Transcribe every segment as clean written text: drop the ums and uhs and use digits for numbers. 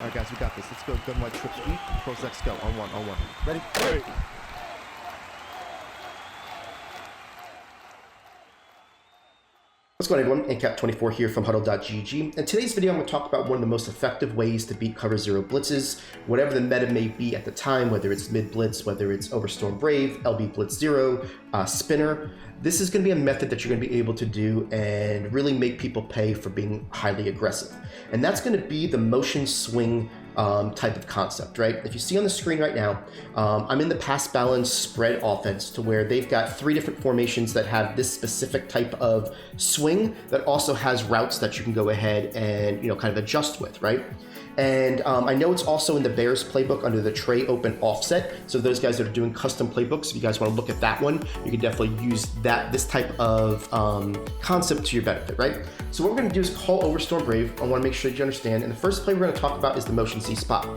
All right, guys, we got this. Let's go. Gun wide trip sweep. Pros X go. On one. On one. Ready? Ready. What's going on, everyone? ANCAP24 here from HuddleGG. In today's video, I'm going to talk about one of the most effective ways to beat cover zero blitzes, whatever the meta may be at the time, whether it's mid blitz, whether it's Overstorm Brave, LB Blitz Zero, Spinner. This is going to be a method that you're going to be able to do and really make people pay for being highly aggressive. And that's going to be the motion swing type of concept, right? If you see on the screen right now, I'm in the pass balance spread offense to where they've got 3 different formations that have this specific type of swing that also has routes that you can go ahead and, kind of adjust with, right? And I know it's also in the Bears playbook under the tray open offset. So those guys that are doing custom playbooks, if you guys want to look at that one, you can definitely use this type of concept to your benefit, right? So what we're going to do is call Overstorm Brave. I want to make sure that you understand. And the first play we're going to talk about is the motion C spot.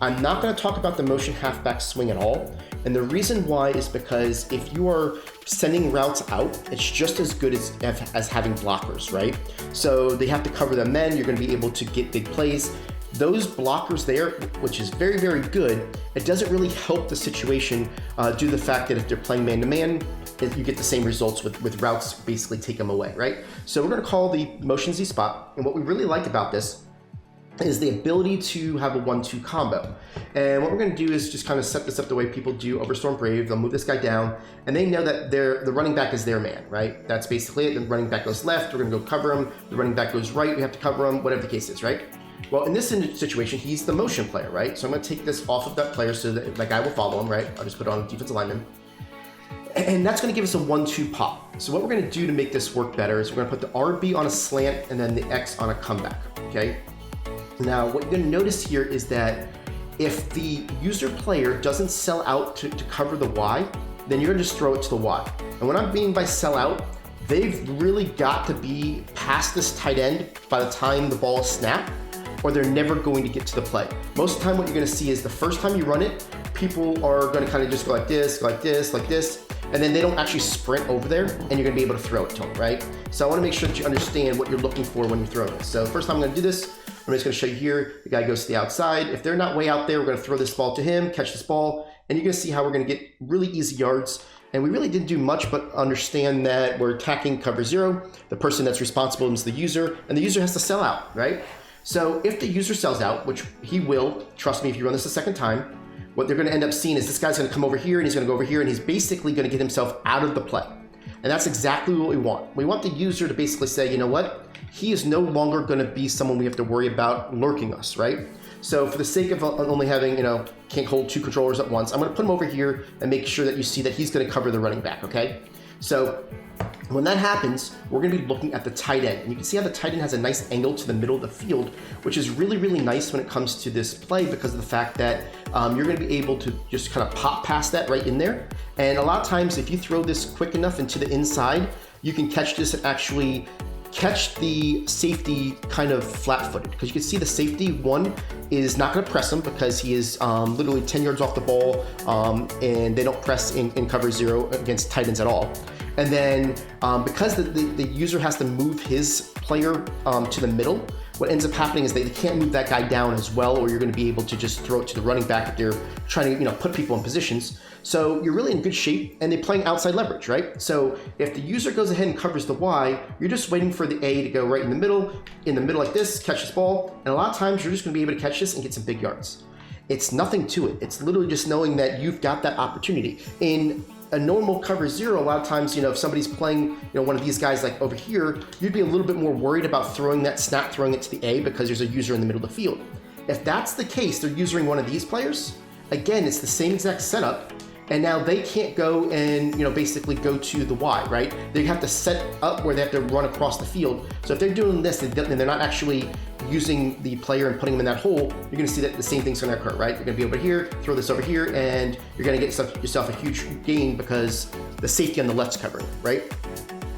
I'm not going to talk about the motion halfback swing at all. And the reason why is because if you are sending routes out, it's just as good as having blockers, right? So they have to cover the men. You're going to be able to get big plays. Those blockers there, which is very, very good, it doesn't really help the situation due to the fact that if they're playing man-to-man, you get the same results with routes basically take them away, right? So we're going to call the motion Z spot. And what we really like about this is the ability to have a 1-2 combo. And what we're going to do is just kind of set this up the way people do Overstorm Brave. They'll move this guy down, and they know that the running back is their man, right? That's basically it. The running back goes left, we're going to go cover him. The running back goes right, we have to cover him, whatever the case is, right? Well, in this situation, he's the motion player, right? So I'm going to take this off of that player so that that guy will follow him, right? I'll just put it on defensive lineman. And that's going to give us a 1-2 pop. So what we're going to do to make this work better is we're going to put the RB on a slant and then the X on a comeback, okay? Now, what you're going to notice here is that if the user player doesn't sell out to cover the Y, then you're going to just throw it to the Y. And what I mean by sell out, they've really got to be past this tight end by the time the ball is snapped, or they're never going to get to the play. Most of the time what you're going to see is the first time you run it, people are going to kind of just go like this, like this, like this, and then they don't actually sprint over there, and you're going to be able to throw it to them, right? So I want to make sure that you understand what you're looking for when you're throwing this. So first time I'm going to do this, I'm just going to show you here, the guy goes to the outside. If they're not way out there, we're going to throw this ball to him, catch this ball, and you're going to see how we're going to get really easy yards. And we really didn't do much but understand that we're attacking cover zero. The person that's responsible is the user, and the user has to sell out, right? So if the user sells out, which he will, trust me, if you run this a second time, what they're going to end up seeing is this guy's going to come over here and he's going to go over here and he's basically going to get himself out of the play. And that's exactly what we want. We want the user to basically say, you know what? He is no longer going to be someone we have to worry about lurking us, right? So for the sake of only having, can't hold 2 controllers at once, I'm going to put him over here and make sure that you see that he's going to cover the running back, okay? So when that happens, we're going to be looking at the tight end. And you can see how the tight end has a nice angle to the middle of the field, which is really, really nice when it comes to this play because of the fact that you're going to be able to just kind of pop past that right in there. And a lot of times, if you throw this quick enough into the inside, you can catch this and actually catch the safety kind of flat-footed, because you can see the safety one is not going to press him because he is literally 10 yards off the ball, and they don't press in cover zero against tight ends at all. And then because the user has to move his player to the middle, what ends up happening is they can't move that guy down as well, or you're going to be able to just throw it to the running back if they're trying to put people in positions. So you're really in good shape, and they're playing outside leverage, right? So if the user goes ahead and covers the Y, you're just waiting for the A to go right in the middle like this, catch this ball, and a lot of times you're just going to be able to catch this and get some big yards. It's nothing to it. It's literally just knowing that you've got that opportunity. In a normal cover zero, a lot of times, if somebody's playing, one of these guys like over here, you'd be a little bit more worried about throwing that snap, throwing it to the A because there's a user in the middle of the field. If that's the case, they're using one of these players. Again, it's the same exact setup, and now they can't go and, basically go to the Y, right? They have to set up where they have to run across the field. So if they're doing this and they're not actually using the player and putting them in that hole, you're going to see that the same thing's going to occur, right? You're going to be over here, throw this over here, and you're going to get yourself a huge gain because the safety on the left's covering, right?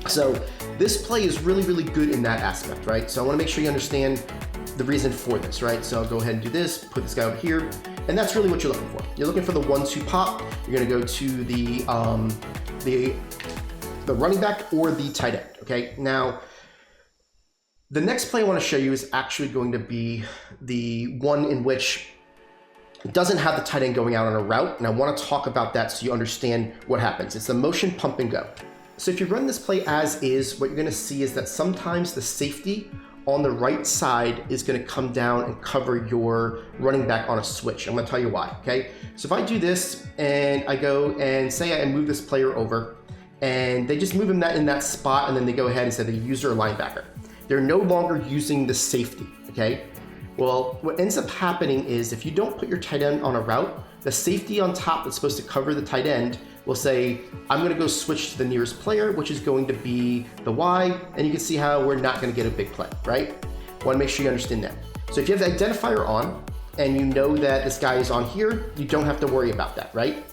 So this play is really, really good in that aspect, right? So I want to make sure you understand the reason for this, right? So I'll go ahead and do this, put this guy over here, and that's really what you're looking for. You're looking for the 1-2 pop. You're going to go to the running back or the tight end, okay? Now, The next play I want to show you is actually going to be the one in which it doesn't have the tight end going out on a route, and I want to talk about that so you understand what happens. It's the motion pump and go. So if you run this play as is, what you're going to see is that sometimes the safety on the right side is going to come down and cover your running back on a switch. I'm going to tell you why, okay? So if I do this and I go and say I move this player over, and they just move him in that spot, and then they go ahead and say they use their linebacker. They're no longer using the safety, okay? Well, what ends up happening is if you don't put your tight end on a route, the safety on top that's supposed to cover the tight end will say, I'm gonna go switch to the nearest player, which is going to be the Y, and you can see how we're not gonna get a big play, right? Wanna make sure you understand that. So if you have the identifier on, and you know that this guy is on here, you don't have to worry about that, right?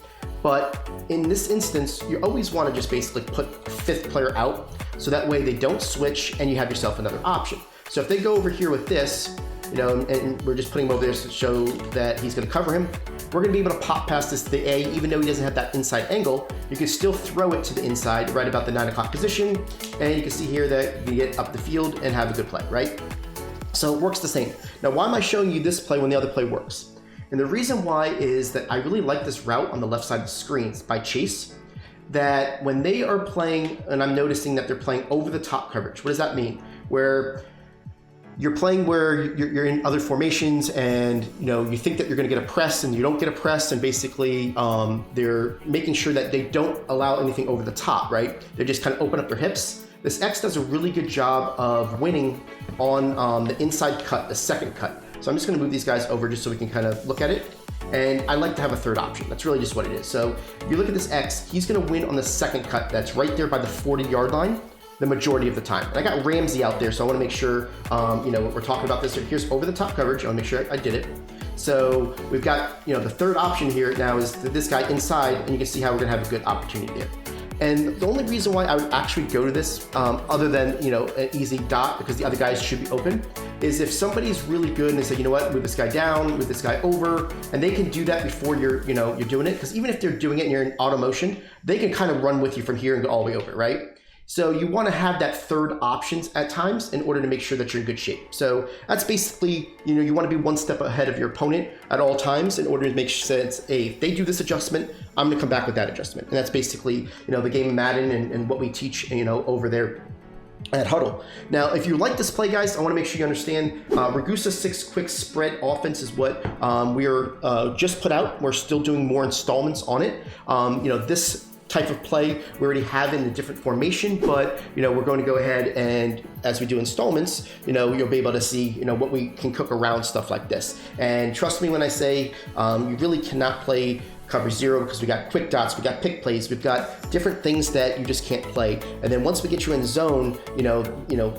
But in this instance, you always wanna just basically put a fifth player out, so that way they don't switch and you have yourself another option. So if they go over here with this, you know, and we're just putting him over there to show that he's gonna cover him, we're gonna be able to pop past this to the A, even though he doesn't have that inside angle, you can still throw it to the inside right about the 9 o'clock position, and you can see here that you get up the field and have a good play, right? So it works the same. Now, why am I showing you this play when the other play works? And the reason why is that I really like this route on the left side of the screens by Chase, that when they are playing, and I'm noticing that they're playing over the top coverage. What does that mean? Where you're playing where you're in other formations and you think that you're going to get a press and you don't get a press, and basically they're making sure that they don't allow anything over the top, right? They just kind of open up their hips. This X does a really good job of winning on the inside cut, the second cut. So I'm just going to move these guys over just so we can kind of look at it. And I like to have a third option. That's really just what it is. So if you look at this X, he's going to win on the second cut. That's right there by the 40-yard line the majority of the time. And I got Ramsey out there, so I want to make sure, we're talking about this. Here's over the top coverage. I want to make sure I did it. So we've got, the third option here now is this guy inside, and you can see how we're going to have a good opportunity there. And the only reason why I would actually go to this, other than, an easy dot, because the other guys should be open, is if somebody's really good and they say, you know what, move this guy down, move this guy over, and they can do that before you're doing it. Because even if they're doing it and you're in auto motion, they can kind of run with you from here and go all the way over, right? So you want to have that third options at times in order to make sure that you're in good shape. So that's basically, you want to be one step ahead of your opponent at all times in order to make sure that, hey, if they do this adjustment, I'm going to come back with that adjustment. And that's basically, the game of Madden and what we teach, over there at Huddle. Now, if you like this play, guys, I want to make sure you understand Ragusa 6 quick spread offense is what we are just put out. We're still doing more installments on it. This type of play we already have in a different formation, but we're going to go ahead and as we do installments, you'll be able to see what we can cook around stuff like this. And trust me when I say you really cannot play cover zero because we got quick dots, we got pick plays, we've got different things that you just can't play. And then once we get you in zone,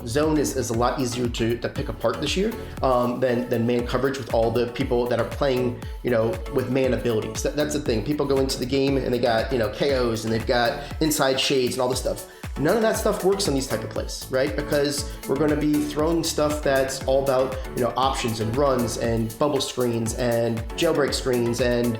zone is a lot easier to pick apart this year than man coverage with all the people that are playing, with man abilities. That's the thing. People go into the game and they got, KOs and they've got inside shades and all this stuff. None of that stuff works on these type of plays, right? Because we're going to be throwing stuff that's all about, options and runs and bubble screens and jailbreak screens and,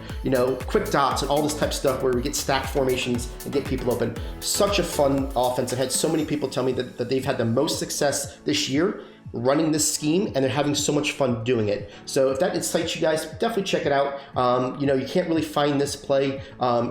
quick dots and all this type of stuff where we get stacked formations and get people open. Such a fun offense. I've had so many people tell me that they've had the most success this year running this scheme, and they're having so much fun doing it. So if that excites you guys, definitely check it out. You can't really find this play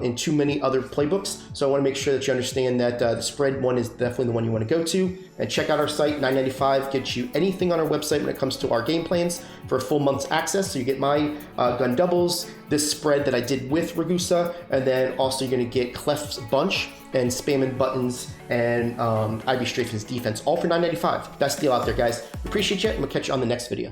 in too many other playbooks, so I want to make sure that you understand that the spread one is definitely the one you want to go to. And check out our site. $9.95 gets you anything on our website when it comes to our game plans for a full month's access. So you get my gun doubles, this spread that I did with Ragusa, and then also you're going to get Clef's bunch and spamming buttons and Ivy Strafen's defense, all for $9.95. Best deal out there, guys. Appreciate you, and we'll catch you on the next video.